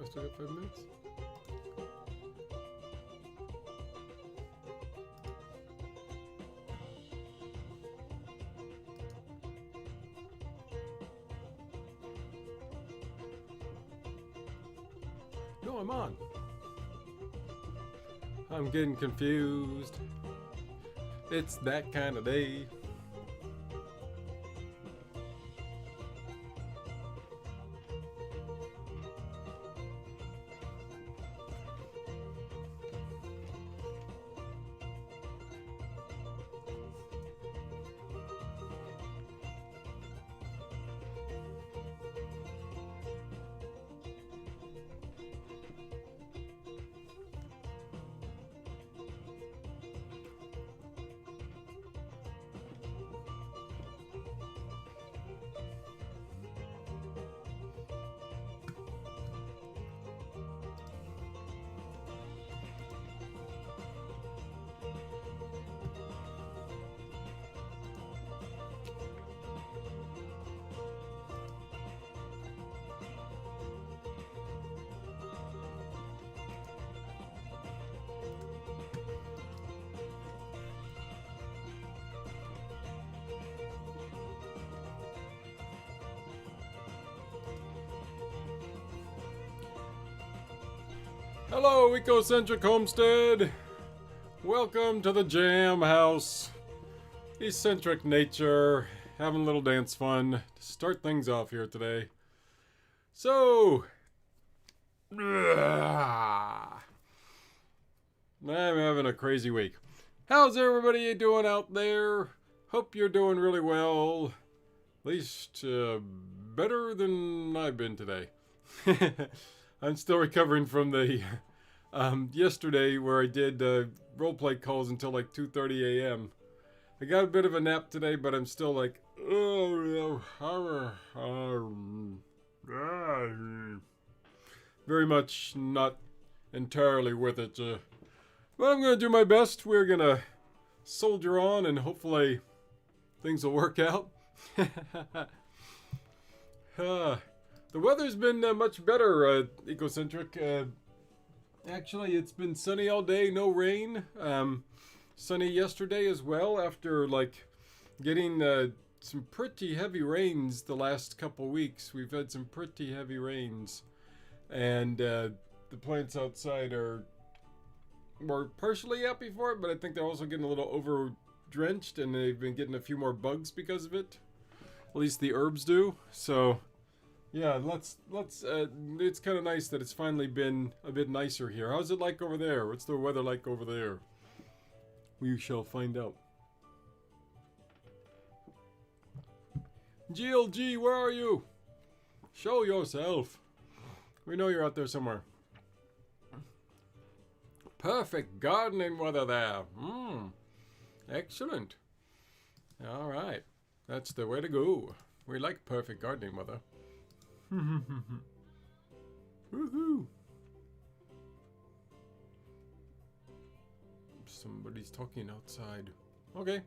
still got 5 minutes. No, I'm on. I'm getting confused. It's that kind of day. Hello, Ecocentric Homestead. Welcome to the Jam House. Eccentric nature, having a little dance fun to start things off here today. So, I'm having a crazy week. How's everybody doing out there? Hope you're doing really well. At least better than I've been today. I'm still recovering from the yesterday where I did roleplay calls until like 2:30 a.m. I got a bit of a nap today, but I'm still like, very much not entirely with it. But I'm going to do my best. We're going to soldier on and hopefully things will work out. The weather's been much better, Ecocentric. Actually, it's been sunny all day, no rain. Sunny yesterday as well, after like getting some pretty heavy rains the last couple weeks. We've had some pretty heavy rains, and the plants outside are partially happy for it, but I think they're also getting a little over drenched, and they've been getting a few more bugs because of it. At least the herbs do. So yeah, it's kind of nice that it's finally been a bit nicer here. How's it like over there? What's the weather like over there? We shall find out. GLG, where are you? Show yourself. We know you're out there somewhere. Perfect gardening weather there. Excellent. All right. That's the way to go. We like perfect gardening weather. Woohoo! Somebody's talking outside. Okay.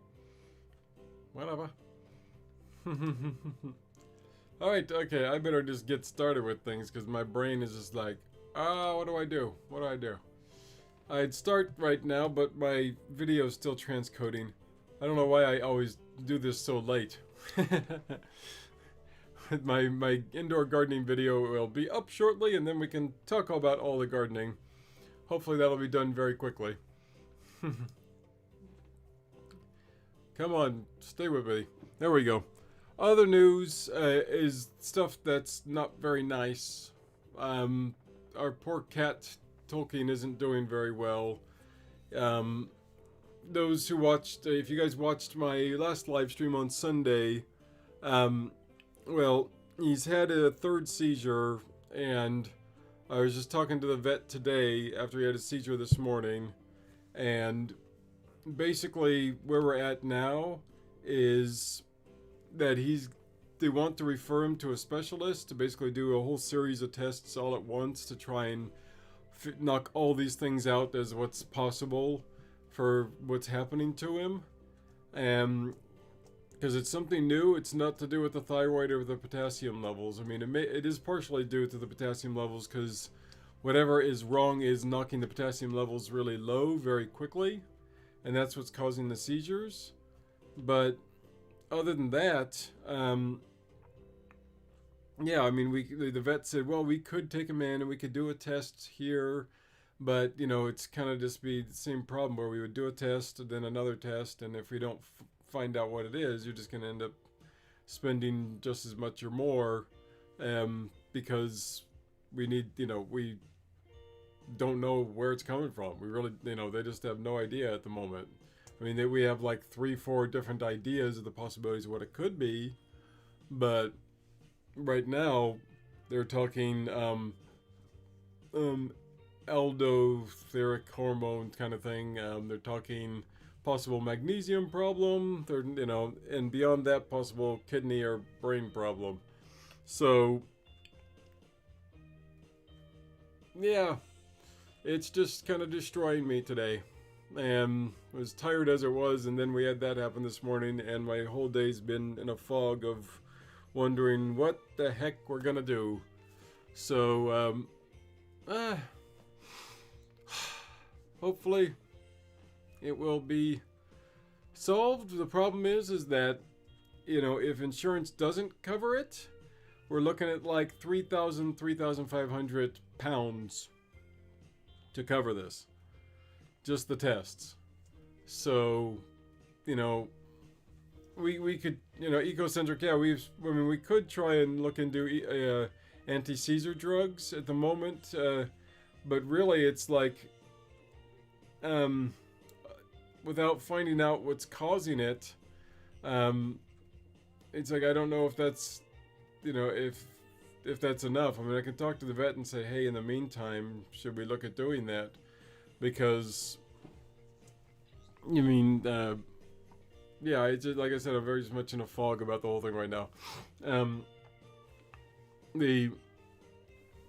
Whatever. Alright, okay, I better just get started with things because my brain is just like, what do I do? What do I do? I'd start right now, but my video is still transcoding. I don't know why I always do this so late. My indoor gardening video will be up shortly, and then we can talk about all the gardening. Hopefully that'll be done very quickly. Come on, stay with me. There we go. Other news is stuff that's not very nice. Our poor cat Tolkien isn't doing very well. Those who watched, if you guys watched my last live stream on Sunday, well, he's had a third seizure, and I was just talking to the vet today after he had a seizure this morning, and basically where we're at now is that they want to refer him to a specialist to basically do a whole series of tests all at once to try and knock all these things out as what's possible for what's happening to him. because it's something new. It's not to do with the thyroid or the potassium levels. I mean, it is partially due to the potassium levels, because whatever is wrong is knocking the potassium levels really low very quickly, and that's what's causing the seizures. But other than that, yeah, I mean, the vet said, well, we could take him in and we could do a test here, but you know, it's kind of just be the same problem where we would do a test, then another test, and if we don't find out what it is, you're just going to end up spending just as much or more, because we need, you know, we don't know where it's coming from. We really, you know, they just have no idea at the moment. I mean, we have like 3-4 different ideas of the possibilities of what it could be, but right now they're talking aldosteric hormone kind of thing. They're talking possible magnesium problem. They're, you know, and beyond that, possible kidney or brain problem. So yeah, it's just kind of destroying me today. And as tired as it was, and then we had that happen this morning, and my whole day's been in a fog of wondering what the heck we're gonna do. So hopefully it will be solved. The problem is that, you know, if insurance doesn't cover it, we're looking at like 3,000, 3,500 pounds to cover this, just the tests. So, you know, we could, you know, ecocentric, yeah, we could try and look into Anticaesar drugs at the moment, but really it's like, without finding out what's causing it, it's like, I don't know if that's, you know, if that's enough. I mean, I can talk to the vet and say, hey, in the meantime, should we look at doing that? Because, you mean, yeah, it's just, like I said, I'm very much in a fog about the whole thing right now. The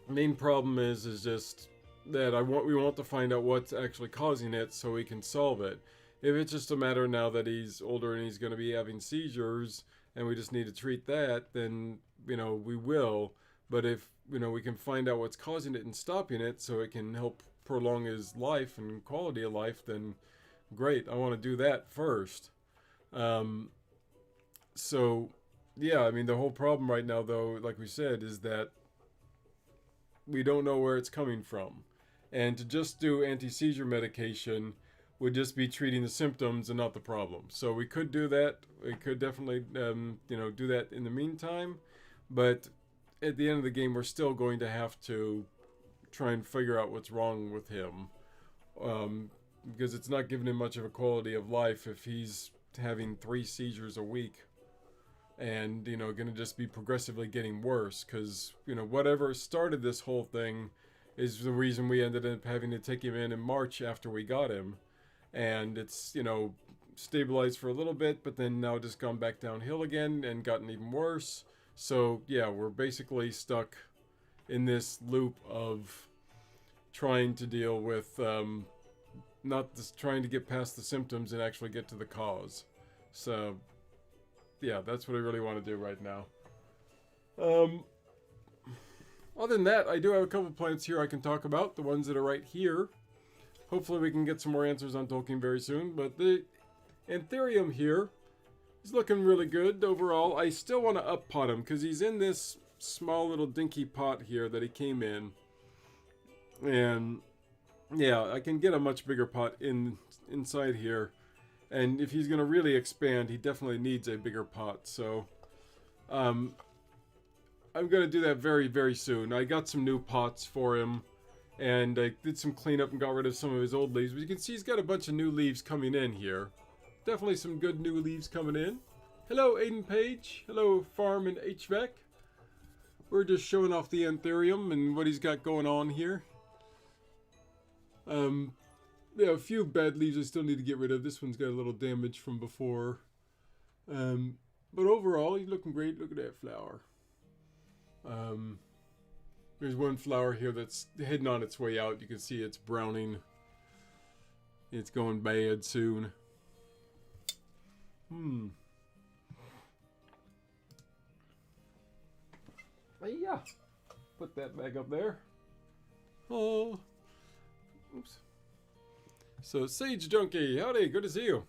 main problem is just that we want to find out what's actually causing it so we can solve it. If it's just a matter now that he's older and he's going to be having seizures and we just need to treat that, then, you know, we will. But if, you know, we can find out what's causing it and stopping it so it can help prolong his life and quality of life, then great. I want to do that first. So yeah, I mean, the whole problem right now, though, like we said, is that we don't know where it's coming from. And to just do anti-seizure medication would just be treating the symptoms and not the problem. So we could do that. We could definitely, you know, do that in the meantime. But at the end of the game, we're still going to have to try and figure out what's wrong with him. Because it's not giving him much of a quality of life if he's having 3 seizures a week. And, you know, going to just be progressively getting worse. Because, you know, whatever started this whole thing is the reason we ended up having to take him in March after we got him. And it's, you know, stabilized for a little bit, but then now just gone back downhill again and gotten even worse. So yeah, we're basically stuck in this loop of trying to deal with, not just trying to get past the symptoms and actually get to the cause. So yeah, that's what I really want to do right now. Other than that, I do have a couple plants here I can talk about, the ones that are right here. Hopefully we can get some more answers on Tolkien very soon, but the Anthurium here is looking really good overall. I still want to up-pot him, because he's in this small little dinky pot here that he came in. And yeah, I can get a much bigger pot inside here. And if he's going to really expand, he definitely needs a bigger pot. So I'm going to do that very, very soon. I got some new pots for him. And I did some cleanup and got rid of some of his old leaves. But you can see he's got a bunch of new leaves coming in here. Definitely some good new leaves coming in. Hello, Aiden Page. Hello, Farm and HVAC. We're just showing off the Anthurium and what he's got going on here. Yeah, a few bad leaves I still need to get rid of. This one's got a little damage from before. But overall, he's looking great. Look at that flower. There's one flower here that's heading on its way out. You can see it's browning. It's going bad soon. Yeah. Put that back up there. Oh. Oops. So, Sage Junkie, howdy, good to see you.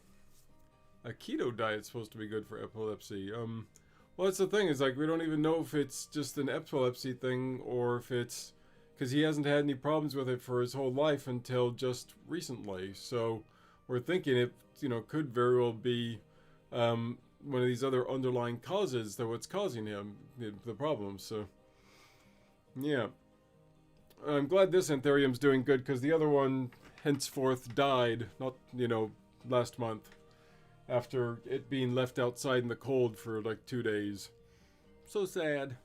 A keto diet's supposed to be good for epilepsy. Well, that's the thing, is like, we don't even know if it's just an epilepsy thing, or if it's, because he hasn't had any problems with it for his whole life until just recently. So, we're thinking it, you know, could very well be, one of these other underlying causes that what's causing him, the problem, so, yeah. I'm glad this Anthurium's doing good, because the other one, henceforth, died, not, you know, last month, after it being left outside in the cold for like 2 days. So sad.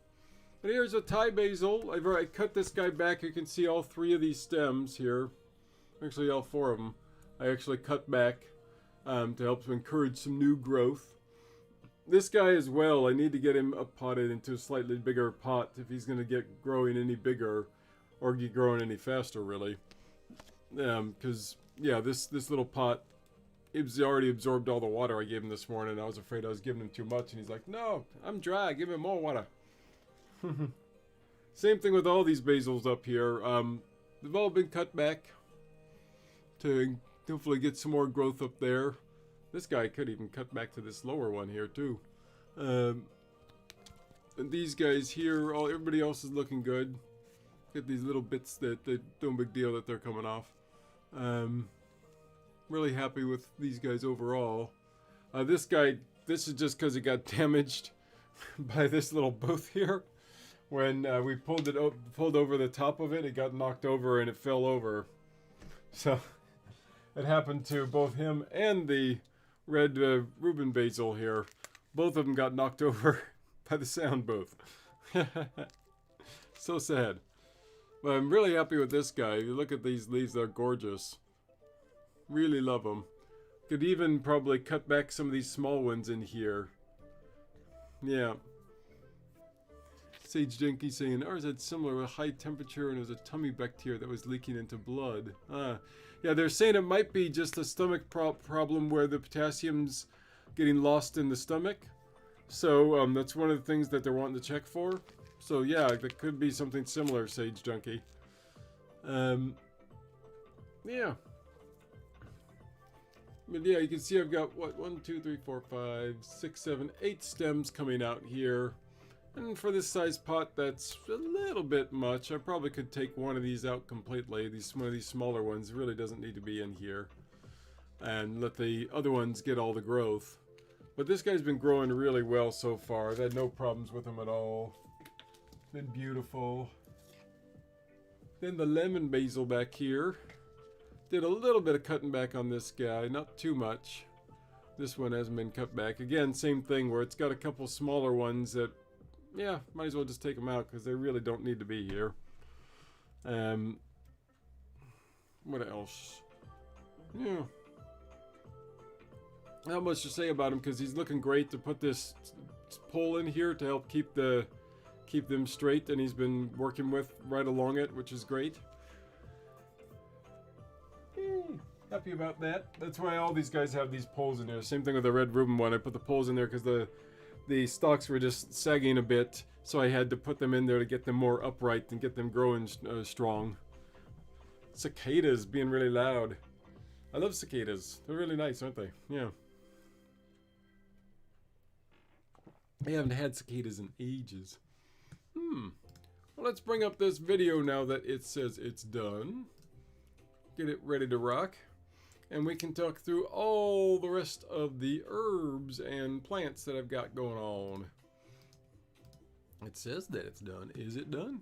But here's a Thai basil. I cut this guy back. You can see all 3 of these stems here. Actually, all 4 of them. I actually cut back to help to encourage some new growth. This guy as well, I need to get him up potted into a slightly bigger pot if he's going to get growing any bigger, or get growing any faster, really. Because, yeah, this little pot, it's already absorbed all the water I gave him this morning. I was afraid I was giving him too much, and he's like, no, I'm dry, give him more water. Same thing with all these basils up here. They've all been cut back to hopefully get some more growth up there. This guy could even cut back to this lower one here too. And these guys here, everybody else is looking good. Get these little bits that no big deal that they're coming off. Really happy with these guys overall. This guy, this is just because it got damaged by this little booth here. When we pulled over the top of it, it got knocked over and it fell over. So it happened to both him and the red Reuben basil here. Both of them got knocked over by the sound booth. So sad. But I'm really happy with this guy. You look at these leaves, they're gorgeous. Really love them. Could even probably cut back some of these small ones in here. Yeah. Sage Junkie saying, ours had similar with high temperature and it was a tummy bacteria that was leaking into blood. Yeah, they're saying it might be just a stomach problem where the potassium's getting lost in the stomach. So that's one of the things that they're wanting to check for. So yeah, that could be something similar, Sage Junkie. Yeah. But yeah, you can see I've got, what, 1, 2, 3, 4, 5, 6, 7, 8 stems coming out here. And for this size pot, that's a little bit much. I probably could take one of these out completely. One of these smaller ones really doesn't need to be in here. And let the other ones get all the growth. But this guy's been growing really well so far. I've had no problems with him at all. Been beautiful. Then the lemon basil back here. Did a little bit of cutting back on this guy, not too much. This one hasn't been cut back. Again, same thing where it's got a couple smaller ones that, yeah, might as well just take them out because they really don't need to be here. What else? Yeah. Not much to say about him because he's looking great. To put this pole in here to help keep them straight, and he's been working with right along it, which is great. Happy about that. That's why all these guys have these poles in there. Same thing with the red Reuben one. I put the poles in there because the stalks were just sagging a bit, so I had to put them in there to get them more upright and get them growing strong. Cicadas being really loud. I love cicadas. They're really nice, aren't they? Yeah. I haven't had cicadas in ages. Well, let's bring up this video now that it says it's done. Get it ready to rock. And we can talk through all the rest of the herbs and plants that I've got going on. It says that it's done. Is it done?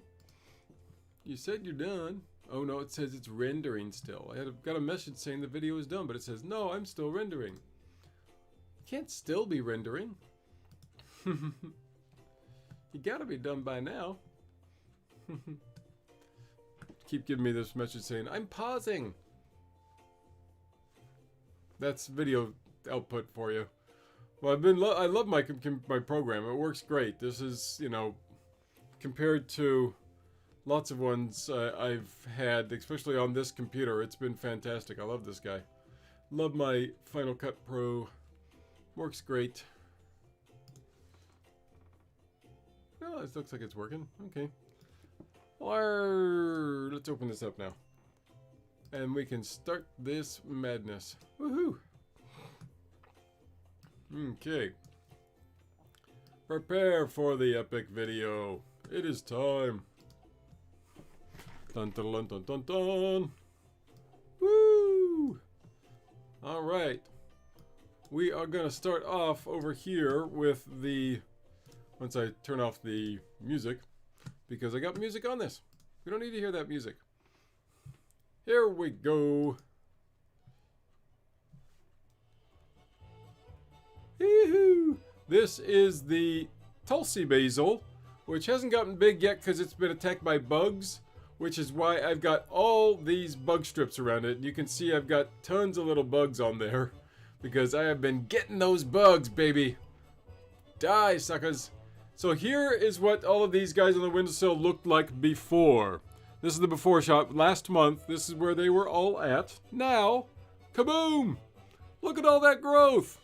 You said you're done. Oh no, it says it's rendering still. I got a message saying the video is done, but it says, no, I'm still rendering. Can't still be rendering. You gotta be done by now. Keep giving me this message saying, I'm pausing. That's video output for you. Well, I love my program. It works great. This is, you know, compared to lots of ones I've had, especially on this computer, it's been fantastic. I love this guy. Love my Final Cut Pro. Works great. Well, Oh, this looks like it's working. Okay. Let's open this up now. And we can start this madness. Woohoo! Okay. Prepare for the epic video. It is time. Dun dun dun dun dun dun. Woo! Alright. We are gonna start off over here with the... Once I turn off the music, because I got music on this. We don't need to hear that music. Here we go. Yee-hoo! This is the Tulsi Basil, which hasn't gotten big yet because it's been attacked by bugs, which is why I've got all these bug strips around it. You can see I've got tons of little bugs on there because I have been getting those bugs, baby. Die, suckers. So here is what all of these guys on the windowsill looked like before. This is the before shot. Last month, this is where they were all at. Now, kaboom! Look at all that growth!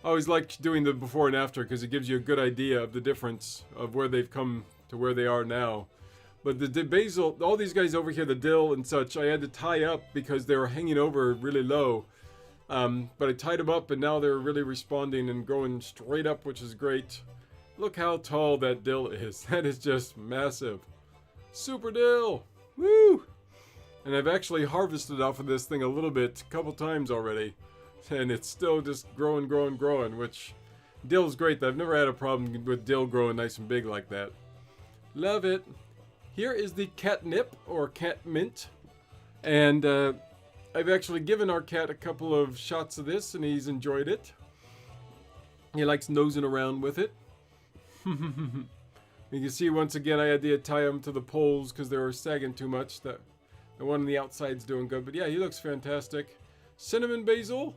I always like doing the before and after because it gives you a good idea of the difference of where they've come to where they are now. But the basil, all these guys over here, the dill and such, I had to tie up because they were hanging over really low. But I tied them up and now they're really responding and growing straight up, which is great. Look how tall that dill is. That is just massive. Super dill! Woo! And I've actually harvested off of this thing a little bit, a couple times already. And it's still just growing, growing, growing, which dill's great. I've never had a problem with dill growing nice and big like that. Love it. Here is the catnip, or cat mint. And I've actually given our cat a couple of shots of this, and he's enjoyed it. He likes nosing around with it. You can see once again I had to tie him to the poles because they were sagging too much. The one on the outside's doing good, but yeah, he looks fantastic. Cinnamon basil.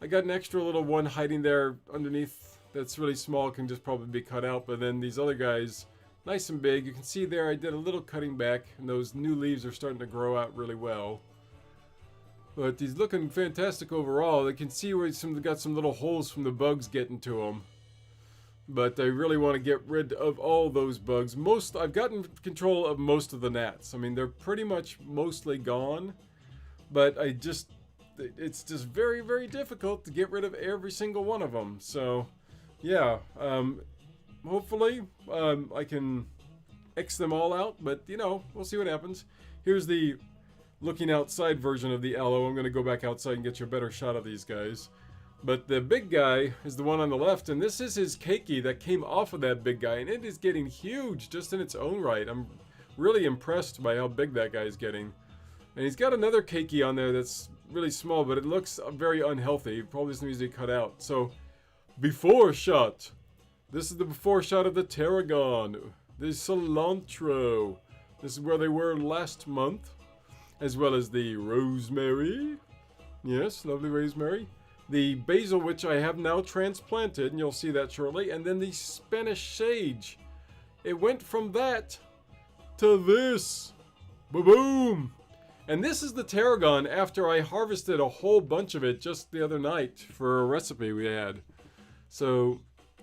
I got an extra little one hiding there underneath that's really small, can just probably be cut out. But then these other guys, nice and big. You can see there I did a little cutting back, and those new leaves are starting to grow out really well. But he's looking fantastic overall. You can see where he's got some little holes from the bugs getting to him. But I really want to get rid of all those bugs. I've gotten control of most of the gnats. I mean, they're pretty much mostly gone. But it's just very, very difficult to get rid of every single one of them. So, yeah. Hopefully, I can X them all out. But, you know, we'll see what happens. Here's the looking outside version of the aloe. I'm going to go back outside and get you a better shot of these guys. But the big guy is the one on the left, and this is his keiki that came off of that big guy, and it is getting huge just in its own right. I'm really impressed by how big that guy is getting. And he's got another keiki on there that's really small, but it looks very unhealthy. It probably just needs to be cut out. So, before shot. This is the before shot of the tarragon, the cilantro. This is where they were last month, as well as the rosemary. Yes, lovely rosemary. The basil, which I have now transplanted, and you'll see that shortly. And then the Spanish sage. It went from that to this. Ba-boom! And this is the tarragon after I harvested a whole bunch of it just the other night for a recipe we had. So,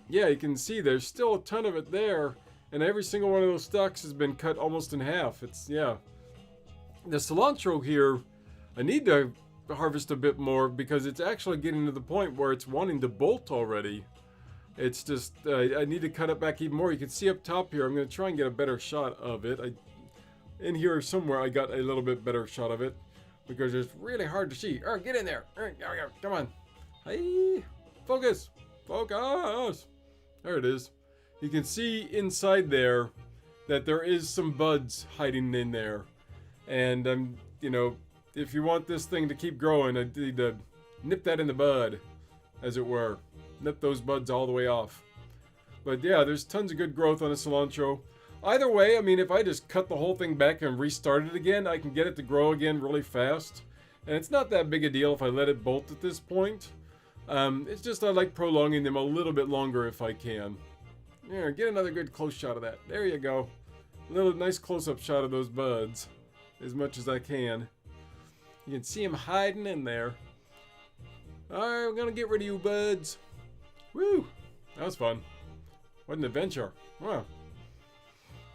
yeah, you can see there's still a ton of it there. And every single one of those stalks has been cut almost in half. The cilantro here, I need to harvest a bit more because it's actually getting to the point where it's wanting to bolt already. It's just I need to cut it back even more. You can see up top here, I'm going to try and get a better shot of it. In here somewhere I got a little bit better shot of it because it's really hard to see. Oh, get in there. Come on. Hey, focus. There it is. You can see inside there that there is some buds hiding in there. And you know, if you want this thing to keep growing, I need to nip that in the bud, as it were. Nip those buds all the way off. But yeah, there's tons of good growth on the cilantro. Either way, I mean, if I just cut the whole thing back and restart it again, I can get it to grow again really fast. And it's not that big a deal if I let it bolt at this point. It's just I like prolonging them a little bit longer if I can. Yeah, get another good close shot of that. There you go. A little nice close-up shot of those buds. As much as I can. You can see them hiding in there. Alright, we're gonna get rid of you buds. Woo! That was fun. What an adventure. Wow.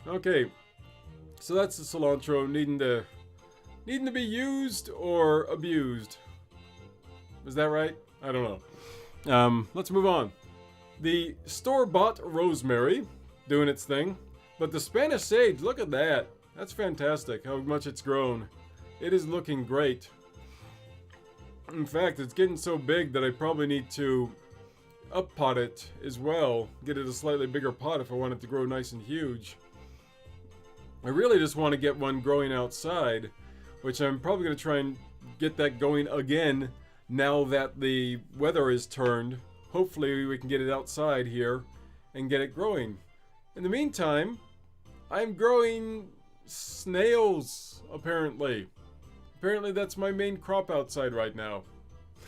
Okay, so that's the cilantro needing to be used or abused. Is that right? I don't know. Let's move on. The store-bought rosemary doing its thing, but the Spanish sage, look at that. That's fantastic how much it's grown. It is looking great. In fact, it's getting so big that I probably need to up-pot it as well. Get it a slightly bigger pot if I want it to grow nice and huge. I really just want to get one growing outside, which I'm probably going to try and get that going again now that the weather is turned. Hopefully we can get it outside here and get it growing. In the meantime, I'm growing snails, apparently. Apparently that's my main crop outside right now.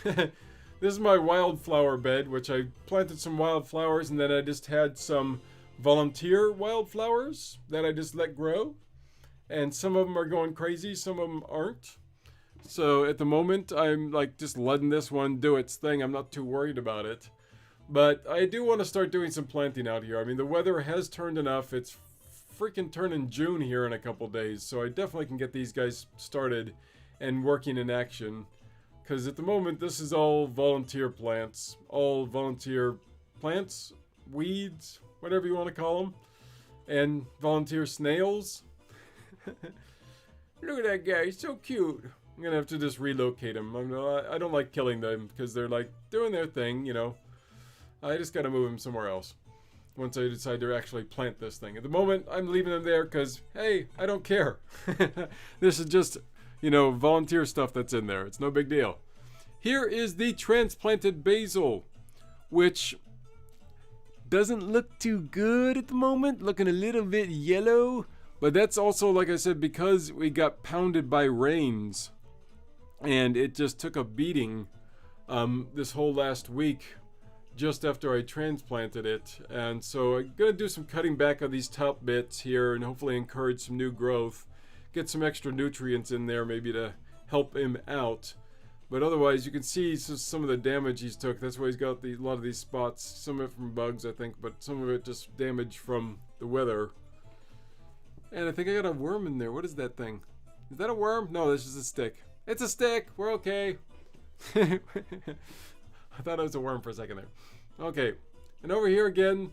This is my wildflower bed, which I planted some wildflowers and then I just had some volunteer wildflowers that I just let grow. And some of them are going crazy, some of them aren't. So at the moment, I'm like just letting this one do its thing. I'm not too worried about it. But I do want to start doing some planting out here. I mean, the weather has turned enough. It's freaking turning June here in a couple days. So I definitely can get these guys started and working in action. Because at the moment, this is all volunteer plants. All volunteer plants, weeds, whatever you want to call them. And volunteer snails. Look at that guy, he's so cute. I'm gonna have to just relocate him. I don't like killing them because they're like doing their thing, you know. I just gotta move him somewhere else once I decide to actually plant this thing. At the moment, I'm leaving them there because, hey, I don't care. This is just, you know, volunteer stuff that's in there. It's no big deal. Here is the transplanted basil, which doesn't look too good at the moment. Looking a little bit yellow. But that's also, like I said, because we got pounded by rains. And it just took a beating this whole last week just after I transplanted it. And so I'm going to do some cutting back on these top bits here and hopefully encourage some new growth. Get some extra nutrients in there maybe to help him out. But otherwise, you can see some of the damage he's took. That's why he's got a lot of these spots. Some of it from bugs, I think, but some of it just damage from the weather. And I think I got a worm in there. What is that thing? Is that a worm? No, this is a stick. It's a stick. We're okay. I thought it was a worm for a second there. Okay. And over here again,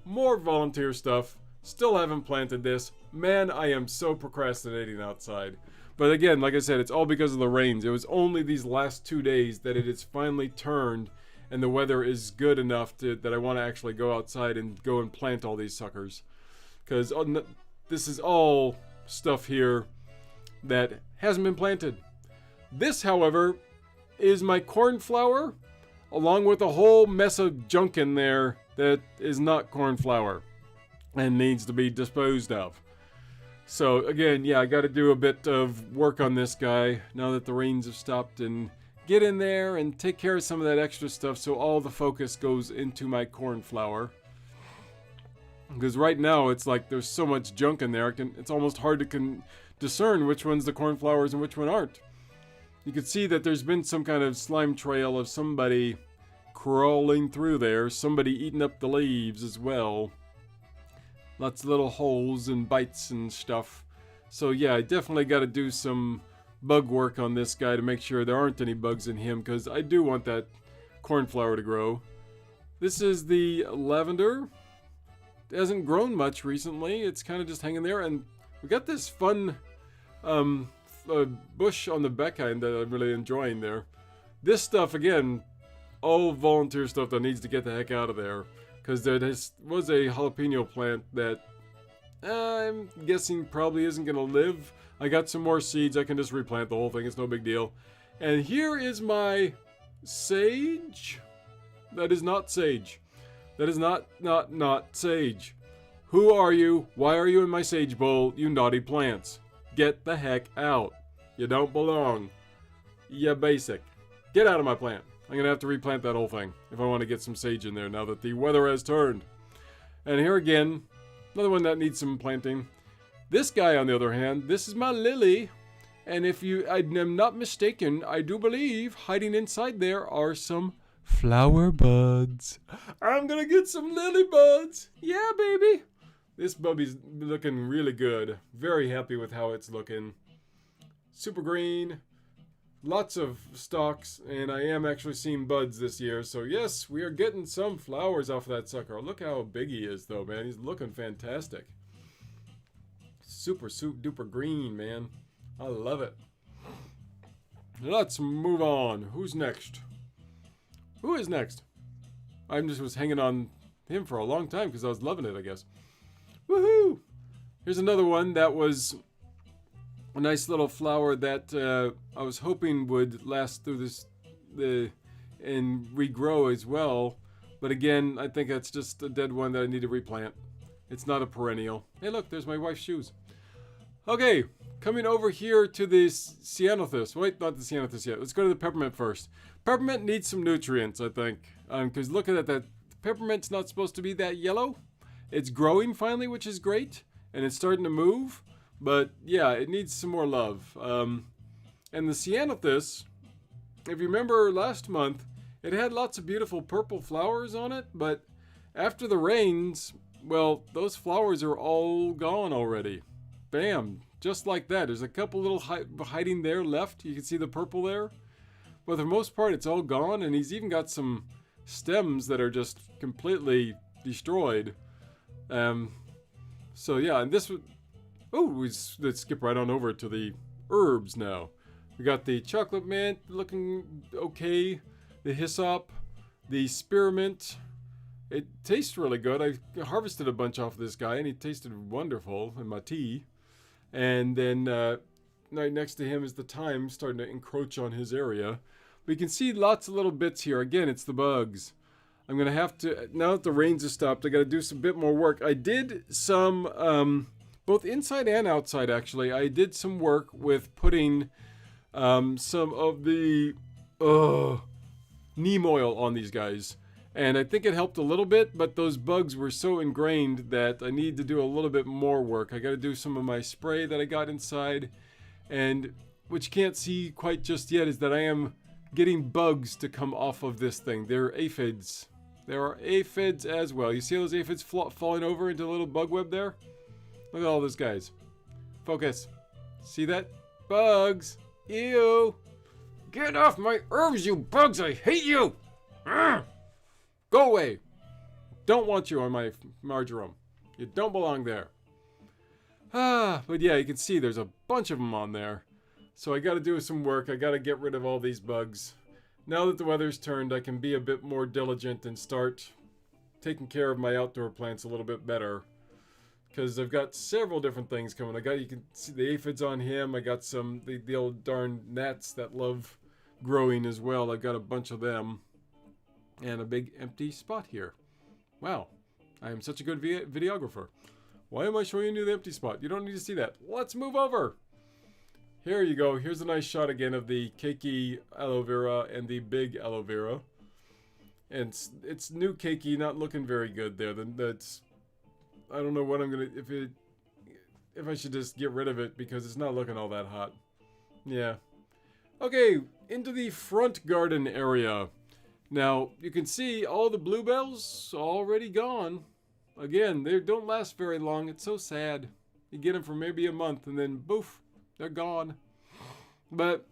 more volunteer stuff. Still haven't planted this. Man, I am so procrastinating outside. But again, like I said, it's all because of the rains. It was only these last 2 days that it has finally turned and the weather is good enough that I want to actually go outside and go and plant all these suckers. Because this is all stuff here that hasn't been planted. This, however, is my cornflower, along with a whole mess of junk in there that is not cornflower and needs to be disposed of. So again, yeah, I got to do a bit of work on this guy now that the rains have stopped and get in there and take care of some of that extra stuff so all the focus goes into my cornflower. Because right now, it's like there's so much junk in there, it's almost hard to discern which one's the cornflowers and which one aren't. You can see that there's been some kind of slime trail of somebody crawling through there, somebody eating up the leaves as well. Lots of little holes and bites and stuff. So yeah, I definitely got to do some bug work on this guy to make sure there aren't any bugs in him, because I do want that cornflower to grow. This is the lavender. It hasn't grown much recently. It's kind of just hanging there, and we got this fun bush on the backend that I'm really enjoying there. This stuff, again, all volunteer stuff that needs to get the heck out of there, because there was a jalapeno plant that I'm guessing probably isn't going to live. I got some more seeds. I can just replant the whole thing. It's no big deal. And here is my sage. That is not sage. That is not sage. Who are you? Why are you in my sage bowl, you naughty plants? Get the heck out. You don't belong. You basic. Get out of my plant. I'm going to have to replant that whole thing if I want to get some sage in there now that the weather has turned. And here again, another one that needs some planting. This guy, on the other hand, this is my lily. And if I am not mistaken, I do believe hiding inside there are some flower buds. I'm gonna get some lily buds. Yeah, baby. This bubby's looking really good. Very happy with how it's looking. Super green. Lots of stalks, and I am actually seeing buds this year. So yes, we are getting some flowers off of that sucker. Look how big he is though, man. He's looking fantastic. Super duper green, man. I love it. Let's move on. Who's next? Who is next? I just was hanging on him for a long time because I was loving it, I guess. Woohoo! Here's another one that was a nice little flower that I was hoping would last through and regrow as well. But again, I think that's just a dead one that I need to replant. It's not a perennial. Hey look, there's my wife's shoes. Okay, coming over here to the Cianthus. Wait, not the Cianthus yet. Let's go to the peppermint first. Peppermint needs some nutrients, I think. Because look at that. Peppermint's not supposed to be that yellow. It's growing finally, which is great. And it's starting to move. But yeah, it needs some more love. And the Cianthus, if you remember last month, it had lots of beautiful purple flowers on it. But after the rains, well, those flowers are all gone already. Bam, just like that. There's a couple little hiding there left. You can see the purple there. But for the most part, it's all gone. And he's even got some stems that are just completely destroyed. So yeah, and this would... Oh, let's skip right on over to the herbs now. We got the chocolate mint looking okay. The hyssop. The spearmint. It tastes really good. I harvested a bunch off of this guy and he tasted wonderful in my tea. And then right next to him is the thyme starting to encroach on his area. We can see lots of little bits here. Again, it's the bugs. I'm going to have to, now that the rains have stopped, I got to do some bit more work. I did some, both inside and outside actually, I did some work with putting some of the neem oil on these guys. And I think it helped a little bit, but those bugs were so ingrained that I need to do a little bit more work. I got to do some of my spray that I got inside. And what you can't see quite just yet is that I am getting bugs to come off of this thing. They're aphids. There are aphids as well. You see those aphids falling over into a little bug web there? Look at all those guys. Focus. See that? Bugs. Ew. Get off my herbs, you bugs. I hate you. Urgh. Go away. Don't want you on my marjoram. You don't belong there. But yeah, you can see there's a bunch of them on there. So I got to do some work. I got to get rid of all these bugs. Now that the weather's turned, I can be a bit more diligent and start taking care of my outdoor plants a little bit better. Because I've got several different things coming. You can see the aphids on him. I got some, the old darn gnats that love growing as well. I've got a bunch of them. And a big empty spot here. Wow, I am such a good videographer. Why am I showing you the empty spot? You don't need to see that. Let's move over. Here you go. Here's a nice shot again of the cakey aloe vera and the big aloe vera. And it's new cakey, not looking very good there. That's, I don't know what I'm gonna, if I should just get rid of it because it's not looking all that hot. Yeah. Okay, into the front garden area. Now, you can see all the bluebells already gone. Again, they don't last very long. It's so sad. You get them for maybe a month and then boof, they're gone. But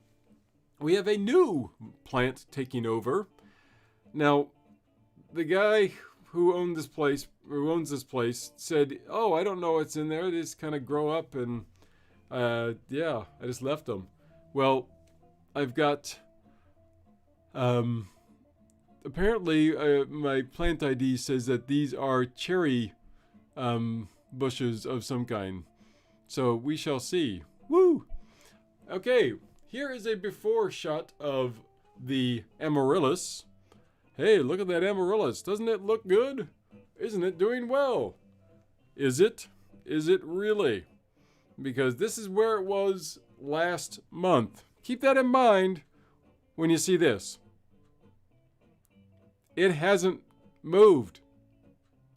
we have a new plant taking over. Now, the guy who owns this place said, "Oh, I don't know what's in there. They just kind of grow up and yeah, I just left them." Well, I've got apparently, my plant ID says that these are cherry bushes of some kind. So we shall see. Woo! Okay, here is a before shot of the amaryllis. Hey, look at that amaryllis. Doesn't it look good? Isn't it doing well? Is it? Is it really? Because this is where it was last month. Keep that in mind when you see this. It hasn't moved.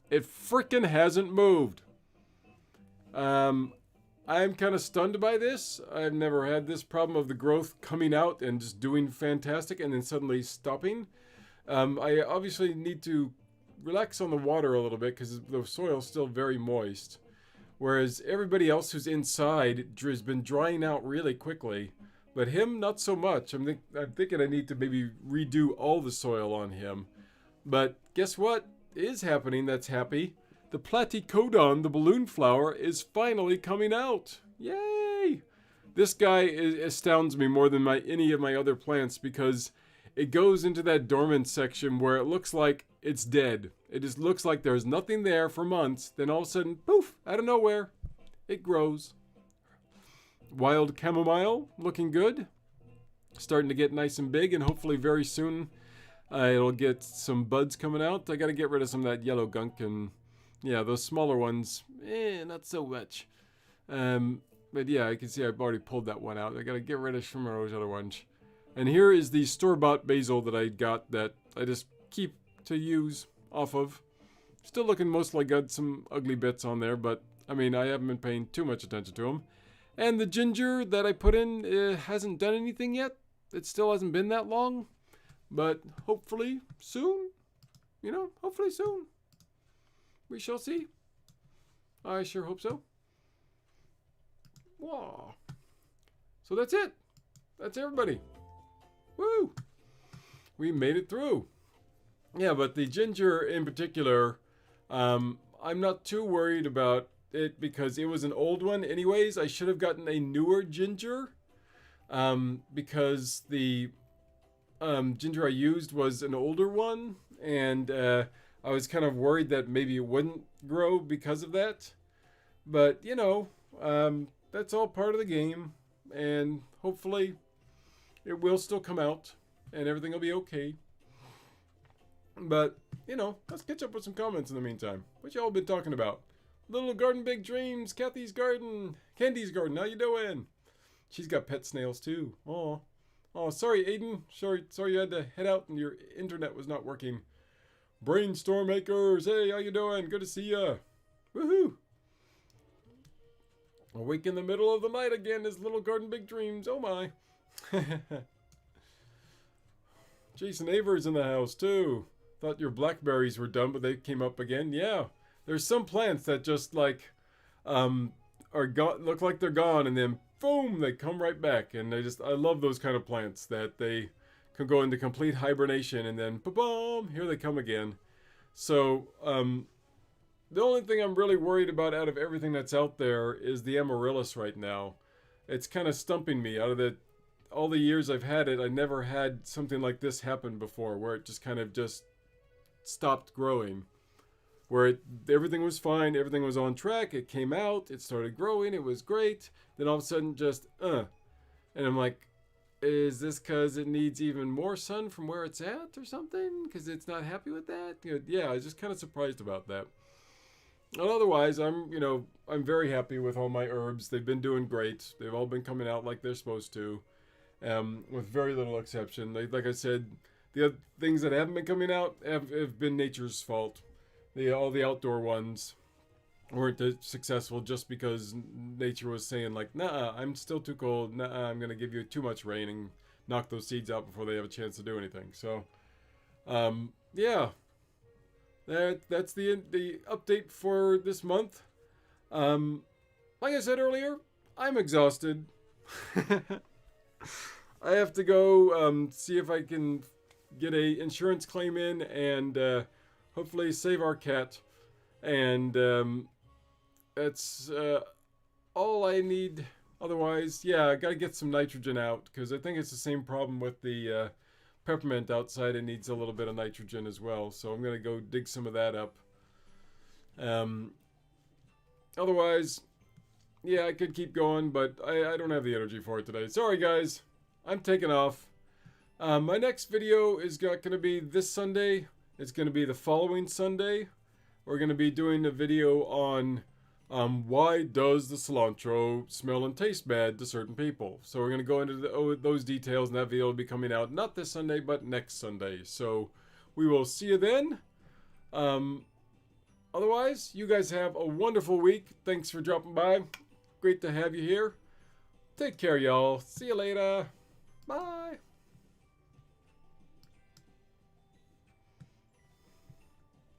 It freaking hasn't moved. I'm kind of stunned by this. I've never had this problem of the growth coming out and just doing fantastic and then suddenly stopping. I obviously need to relax on the water a little bit because the soil is still very moist. Whereas everybody else who's inside has been drying out really quickly. But him, not so much. I'm thinking I need to maybe redo all the soil on him. But guess what is happening that's happy? The Platycodon, the balloon flower, is finally coming out. Yay! This guy astounds me more than any of my other plants because it goes into that dormant section where it looks like it's dead. It just looks like there's nothing there for months. Then all of a sudden, poof, out of nowhere, it grows. Wild chamomile, looking good. Starting to get nice and big, and hopefully very soon it'll get some buds coming out. I got to get rid of some of that yellow gunk, and yeah, those smaller ones, not so much. But yeah, I can see I've already pulled that one out. I got to get rid of some of those other ones. And here is the store-bought basil that I got that I just keep to use off of. Still looking mostly got some ugly bits on there, but I mean, I haven't been paying too much attention to them. And the ginger that I put in hasn't done anything yet. It still hasn't been that long, but hopefully soon, hopefully soon. We shall see. I sure hope so. Wow. So that's it. That's everybody. Woo! We made it through. Yeah, but the ginger in particular, I'm not too worried about it because it was an old one anyways. I should have gotten a newer ginger because the ginger I used was an older one, and I was kind of worried that maybe it wouldn't grow because of that. But, that's all part of the game, and hopefully it will still come out, and everything will be okay. But, let's catch up with some comments in the meantime. What y'all been talking about? Little Garden Big Dreams, Kathy's Garden, Candy's Garden, how you doing? She's got pet snails too. Oh, sorry, Aiden. Sorry you had to head out and your internet was not working. Brainstorm Makers, hey, how you doing? Good to see ya. Woohoo! Awake in the middle of the night again is Little Garden Big Dreams. Oh my. Jason Avers in the house too. Thought your blackberries were done, but they came up again. Yeah. There's some plants that just like are gone, look like they're gone, and then boom, they come right back. And I love those kind of plants that they can go into complete hibernation and then ba-boom, here they come again. So the only thing I'm really worried about out of everything that's out there is the amaryllis right now. It's kind of stumping me. Out of all the years I've had it, I never had something like this happen before, where it just kind of just stopped growing. Where everything was fine, everything was on track, it came out, it started growing, it was great. Then all of a sudden just, And I'm like, is this because it needs even more sun from where it's at or something? Because it's not happy with that? Yeah, I was just kind of surprised about that. And otherwise, I'm very happy with all my herbs. They've been doing great. They've all been coming out like they're supposed to, with very little exception. Like I said, the other things that haven't been coming out have been nature's fault. All the outdoor ones weren't successful just because nature was saying like, nah, I'm still too cold. Nah, I'm going to give you too much rain and knock those seeds out before they have a chance to do anything. So, yeah. That's the update for this month. Like I said earlier, I'm exhausted. I have to go see if I can get a insurance claim in and hopefully save our cat. And that's all I need. Otherwise, yeah, I gotta get some nitrogen out because I think it's the same problem with the peppermint outside. It needs a little bit of nitrogen as well, so I'm gonna go dig some of that up. Otherwise, yeah, I could keep going, but I don't have the energy for it today. Sorry guys, I'm taking off. My next video is gonna be this Sunday. It's gonna be the following Sunday. We're gonna be doing a video on why does the cilantro smell and taste bad to certain people. So we're going to go into those details, and that video will be coming out not this Sunday, but next Sunday. So we will see you then. Otherwise, you guys have a wonderful week. Thanks for dropping by. Great to have you here. Take care, y'all. See you later. Bye.